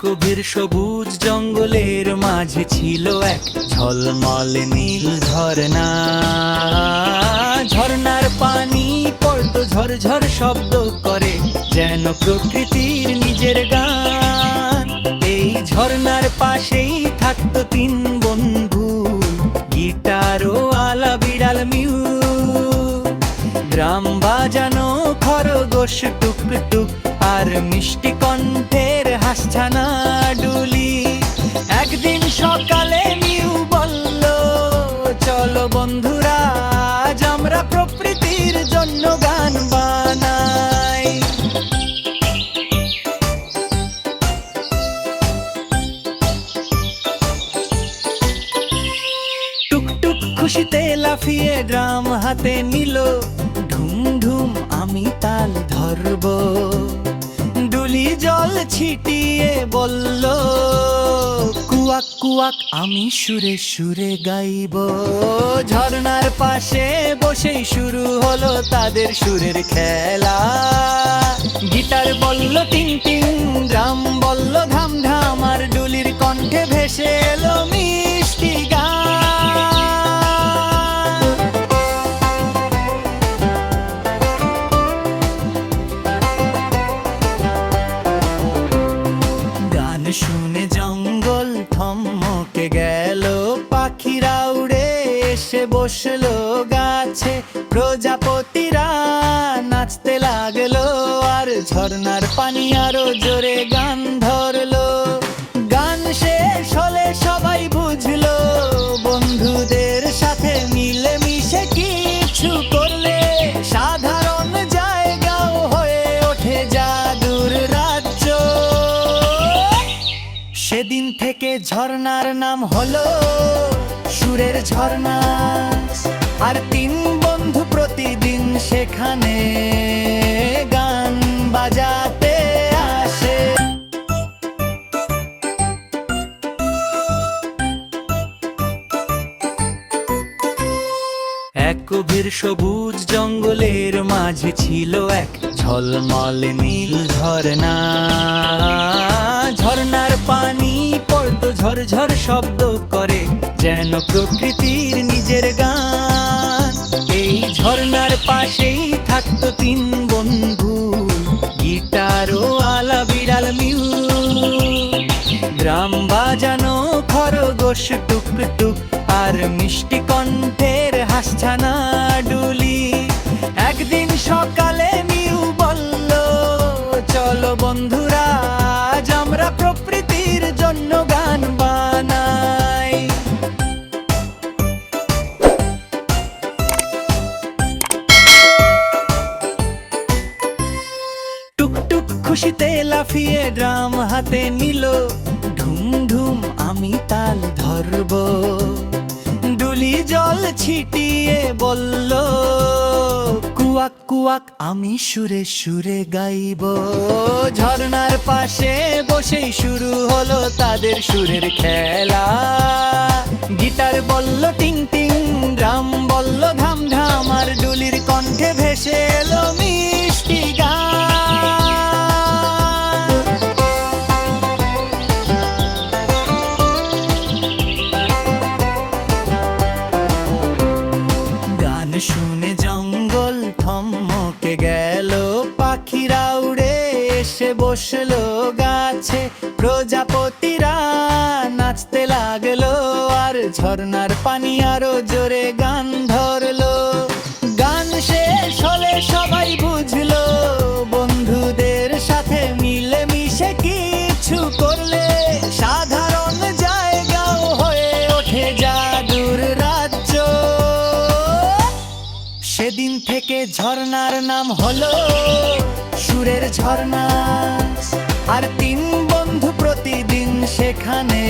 গভীর সবুজ জঙ্গলের মাঝে ছিল এক ঝলমলে নীল ঝর্ণা। ঝর্ণার পানি পড়তো ঝরঝর শব্দ করে, যেন প্রকৃতির নিজের গান। এই ঝর্ণার পাশেই থাকতো তিন বন্ধু, গিটার ও আলা বিড়াল মিউ। গ্রাম বাজানো খরগোশ টুক টুক, আর মিষ্টি কণ্ঠের হাসছানা ডুলি। একদিন সকালে মিউ বলল, চলো বন্ধুরা আজ আমরা প্রকৃতির জন্য গান বানাই। টুকটুক খুশিতে লাফিয়ে ড্রাম হাতে নিল, ঢুম ঢুম আমি তাল ধরব। ডুলি জল ছিটিয়ে বলল, কুয়াক কুয়াক আমি সুরে সুরে গাইব। ঝর্ণার পাশে বসেই শুরু হলো তাদের সুরের খেলা। গিটার বলল টিং টিং, ড্রাম বলল ধাম ধাম, আর ডুলির কণ্ঠে ভেসে এলো মিষ্টি গান। শুনে জঙ্গল থমকে গেল, পাখিরা উড়ে এসে বসলো গাছে। প্রজাপতিরা নাচতে লাগলো, আর ঝর্ণার পানি আরো জোরে গান ধরলো। গান শেষ হলে সবাই বুঝলো, বন্ধুদের সাথে মিলে মিশে কিছু করলে সাধারণ জায়গাও হয়ে ওঠে জাদুর রাজ্য। সেদিন থেকে ঝর্ণার নাম হলো সুরের ঝর্ণা, আর তিন বন্ধু প্রতিদিন সেখানে গান বাজাতে আসে। এক গভীর সবুজ জঙ্গলের মাঝে ছিল এক ঝলমলে নীল ঝর্ণা। ঝর্ণার পানি পড়তো ঝরঝর শব্দ করে, যেন প্রকৃতির নিজের গান। এই ঝর্ণার পাশেই থাকতো তিন বন্ধু, গিটার ও আলা বিড়াল মিউ। গ্রাম বাজানো খরগোশ টুক টুক, আর মিষ্টি কণ্ঠের হাসছানা ডুলি। একদিন সকালে মিউ বলল, চলো বন্ধুরা আজ আমরা প্রকৃতির জন্য গান বানাই। টুকটুক খুশিতে লাফিয়ে ড্রাম হাতে নিল, ঢুম ঢুম আমি তাল ধরব। ডুলি জল ছিটিয়ে বলল, কুয়াক কুয়াক আমি সুরে সুরে গাইব। ঝর্ণার পাশে বসেই শুরু হলো তাদের সুরের খেলা। গিটার বলল টিং টিং, ড্রাম বলল ধাম ধাম, আর ডুলির কণ্ঠে ভেসে এলো মিষ্টি গান। শুনে জঙ্গল থমকে গেল, পাখিরা উড়ে এসে বসলো গাছে। প্রজাপতিরা নাচতে লাগলো, আর ঝর্ণার পানি আরো জোরে গান ধরলো। গান শেষ হলে সবাই বুঝলো, বন্ধুদের সাথে মিলে মিশে কিছু করলে সাধারণ জায়গাও হয়ে ওঠে জাদুর রাজ্য। সেদিন থেকে ঝর্ণার নাম হলো সুরের ঝর্ণা, আর তিন বন্ধু প্রতিদিন সেখানে